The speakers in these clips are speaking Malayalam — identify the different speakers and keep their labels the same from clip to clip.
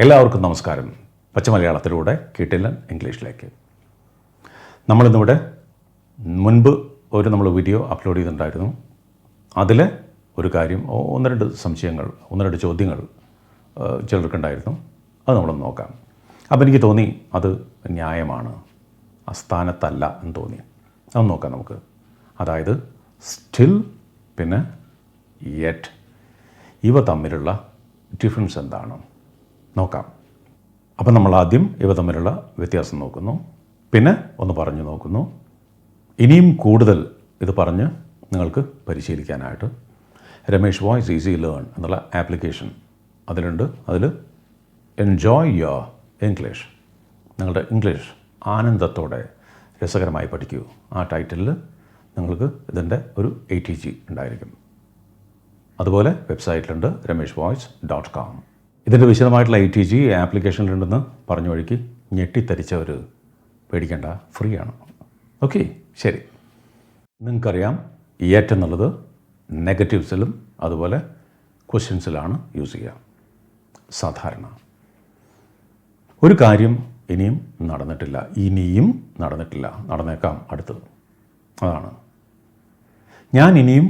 Speaker 1: എല്ലാവർക്കും നമസ്കാരം. പച്ചമലയാളത്തിലൂടെ കിട്ടില്ല ഇംഗ്ലീഷിലേക്ക്. നമ്മളിന്നിവിടെ മുൻപ് നമ്മൾ വീഡിയോ അപ്ലോഡ് ചെയ്തിട്ടുണ്ടായിരുന്നു. അതിൽ ഒരു കാര്യം, ഒന്ന് രണ്ട് ചോദ്യങ്ങൾ ചിലർക്കുണ്ടായിരുന്നു. അത് നമ്മളൊന്ന് നോക്കാം. അപ്പോൾ എനിക്ക് തോന്നി അത് ന്യായമാണ്, അസ്ഥാനത്തല്ല എന്ന് തോന്നി. അതൊന്ന് നോക്കാം നമുക്ക്. അതായത് സ്റ്റിൽ പിന്നെ യെറ്റ്, ഇവ തമ്മിലുള്ള ഡിഫറൻസ് എന്താണ് നോക്കാം. അപ്പം നമ്മൾ ആദ്യം ഇവ തമ്മിലുള്ള വ്യത്യാസം നോക്കുന്നു, പിന്നെ ഒന്ന് പറഞ്ഞു നോക്കുന്നു. ഇനിയും കൂടുതൽ ഇത് പറഞ്ഞ് നിങ്ങൾക്ക് പരിശീലിക്കാനായിട്ട് രമേഷ് വോയിസ് ഈസി ലേൺ എന്നുള്ള ആപ്ലിക്കേഷൻ അതിലുണ്ട്. അതിൽ എൻജോയ് യുവർ ഇംഗ്ലീഷ്, നിങ്ങളുടെ ഇംഗ്ലീഷ് ആനന്ദത്തോടെ രസകരമായി പഠിക്കൂ. ആ ടൈറ്റിലിൽ നിങ്ങൾക്ക് ഇതിൻ്റെ ഒരു ATG ഉണ്ടായിരിക്കും. അതുപോലെ വെബ്സൈറ്റിലുണ്ട് rameshvoice.com. ഇതിൻ്റെ വിശദമായിട്ടുള്ള ATG ആപ്ലിക്കേഷനിലുണ്ടെന്ന് പറഞ്ഞ വഴിക്ക് ഞെട്ടിത്തരിച്ചവർ പേടിക്കേണ്ട, ഫ്രീ ആണ്. ഓക്കെ, ശരി. നിങ്ങൾക്കറിയാം യെറ്റ് എന്നുള്ളത് നെഗറ്റീവ്സിലും അതുപോലെ ക്വസ്റ്റ്യൻസിലാണ് യൂസ് ചെയ്യുക. സാധാരണ ഒരു കാര്യം ഇനിയും നടന്നിട്ടില്ല, നടന്നേക്കാം അടുത്തത്. അതാണ് ഞാൻ ഇനിയും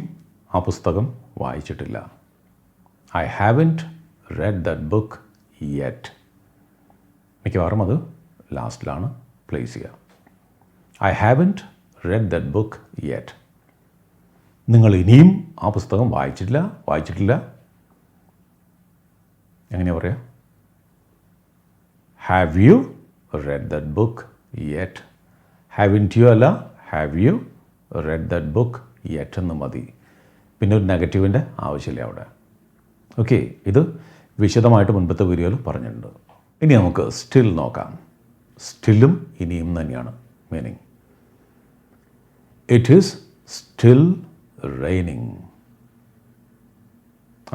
Speaker 1: ആ പുസ്തകം വായിച്ചിട്ടില്ല. I haven't read that book yet. മിക്കവാറും അത് ലാസ്റ്റിലാണ് പ്ലേസ് ചെയ്യുക. I haven't read that book yet. നിങ്ങൾ ഇനിയും ആ പുസ്തകം വായിച്ചിട്ടില്ല. എങ്ങനെയാ പറയുക? Have you read that book yet. Haven't you അല്ല, have you read that book yet എന്ന് മതി. പിന്നെ ഒരു നെഗറ്റീവിൻ്റെ ആവശ്യമില്ല അവിടെ. ഓക്കെ, ഇത് വിശദമായിട്ട് മുൻപത്തെ വീഡിയോയിൽ പറഞ്ഞിട്ടുണ്ട്. ഇനി നമുക്ക് സ്റ്റിൽ നോക്കാം. സ്റ്റില്ലും ഇനിയും തന്നെയാണ് meaning. It is still raining.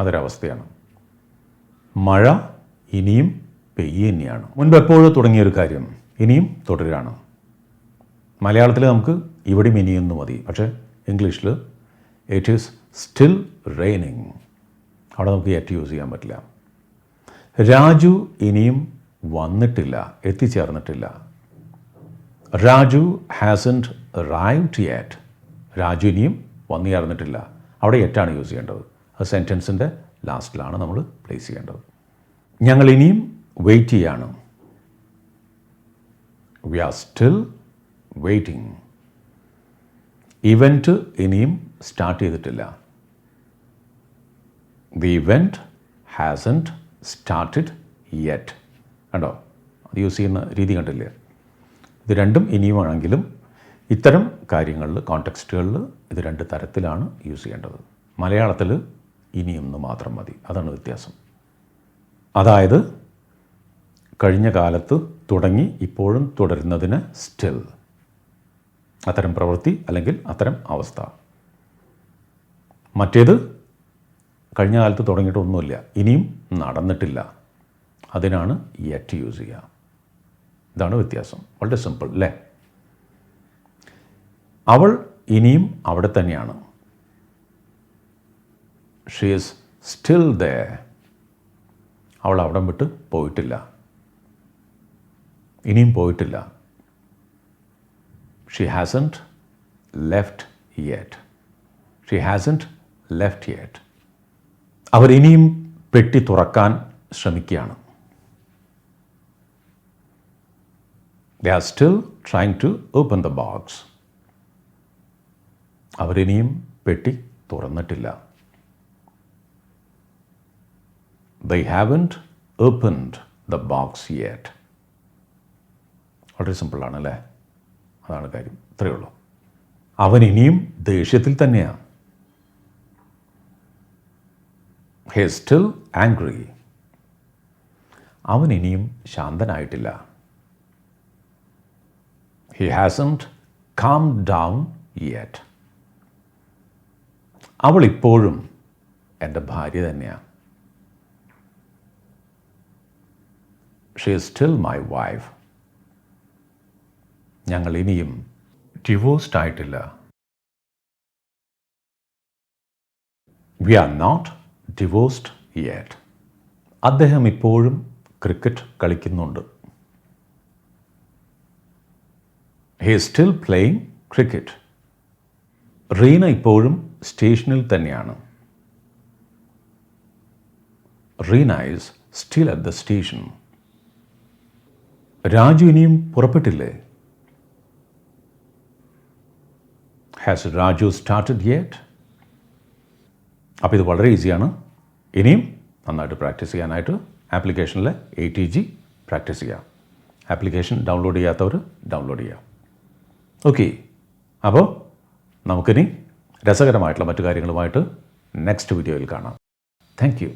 Speaker 1: അതൊരവസ്ഥയാണ്. മഴ ഇനിയും പെയ്യുകയാണ്. മുൻപ് എപ്പോഴും തുടങ്ങിയൊരു കാര്യം ഇനിയും തുടരുകയാണ്. മലയാളത്തിൽ നമുക്ക് ഇവിടെയും ഇനിയൊന്നും മതി, പക്ഷേ ഇംഗ്ലീഷിൽ ഇറ്റ് ഈസ് സ്റ്റിൽ റെയിനിങ്. അവിടെ നമുക്ക് യെറ്റ് യൂസ് ചെയ്യാൻ പറ്റില്ല. രാജു ഇനിയും വന്നിട്ടില്ല, എത്തിച്ചേർന്നിട്ടില്ല. Raju hasn't arrived yet. Raju ഇനിയും വന്നു ചേർന്നിട്ടില്ല. അവിടെ യെറ്റാണ് യൂസ് ചെയ്യേണ്ടത്. അത് സെൻറ്റൻസിൻ്റെ ലാസ്റ്റിലാണ് നമ്മൾ പ്ലേസ് ചെയ്യേണ്ടത്. ഞങ്ങൾ ഇനിയും വെയിറ്റ് ചെയ്യാണ്. We are still waiting. Event ഇനിയും സ്റ്റാർട്ട് ചെയ്തിട്ടില്ല. The event hasn't started yet. കണ്ടോ, അത് യൂസ് ചെയ്യുന്ന രീതി കണ്ടില്ലേ? ഇത് രണ്ടും ഇനിയുമാണെങ്കിലും ഇത്തരം കാര്യങ്ങളിൽ, കോണ്ടെക്സ്റ്റുകളിൽ ഇത് രണ്ട് തരത്തിലാണ് യൂസ് ചെയ്യേണ്ടത്. മലയാളത്തിൽ ഇനിയൊന്ന് മാത്രം മതി. അതാണ് വ്യത്യാസം. അതായത് കഴിഞ്ഞ കാലത്ത് തുടങ്ങി ഇപ്പോഴും തുടരുന്നതിന് സ്റ്റിൽ, അത്തരം പ്രവൃത്തി അല്ലെങ്കിൽ അത്തരം അവസ്ഥ. മറ്റേത് കഴിഞ്ഞ കാലത്ത് തുടങ്ങിയിട്ടൊന്നുമില്ല, ഇനിയും നടന്നിട്ടില്ല, അതിനാണ് യെറ്റ് യൂസ് ചെയ്യുക. ഇതാണ് വ്യത്യാസം. വളരെ സിമ്പിൾ അല്ലേ? അവൾ ഇനിയും അവിടെ തന്നെയാണ്. She is still there. അവൾ അവിടം വിട്ട് പോയിട്ടില്ല, ഇനിയും പോയിട്ടില്ല. She hasn't left yet. She hasn't left yet. അവരിനിയും പെട്ടി തുറക്കാൻ ശ്രമിക്കുകയാണ്. They are still trying to open the box. അവരിനിയും പെട്ടി തുറന്നിട്ടില്ല. They haven't opened the box yet. വളരെ സിമ്പിളാണ് അല്ലേ? അതാണ് കാര്യം. ഇത്രയേ ഉള്ളൂ. അവൻ ഇനിയും ദേഷ്യത്തിൽ തന്നെയാണ്. He is still angry. അവൻ ഇനിയും ശാന്തനായിട്ടില്ല. He hasn't calmed down yet. അവൾ ഇപ്പോഴും എൻ്റെ ഭാര്യ തന്നെയാണ്. She is still my wife. ഞങ്ങൾ ഇനിയും ഡിവോഴ്സ്ഡ് ആയിട്ടില്ല. We are not divorced yet. അദ്ദേഹം ഇപ്പോഴും ക്രിക്കറ്റ് കളിക്കുന്നുണ്ട്. He is still playing cricket. Reena ഇപ്പോഴും സ്റ്റേഷനിൽ തന്നെയാണ്. Reena is still at the station. Raju ഇനിയും പുറപ്പെട്ടില്ലേ? Has Raju started yet? അപ്പോൾ ഇത് വളരെ ഈസിയാണ്. ഇനിയും നന്നായിട്ട് പ്രാക്ടീസ് ചെയ്യാനായിട്ട് ആപ്ലിക്കേഷനിൽ ATG പ്രാക്ടീസ് ചെയ്യാം. ആപ്ലിക്കേഷൻ ഡൗൺലോഡ് ചെയ്യാത്തവർ ഡൗൺലോഡ് ചെയ്യാം. ഓക്കെ, അപ്പോൾ നമുക്കിനി രസകരമായിട്ടുള്ള മറ്റു കാര്യങ്ങളുമായിട്ട് നെക്സ്റ്റ് വീഡിയോയിൽ കാണാം. Thank you.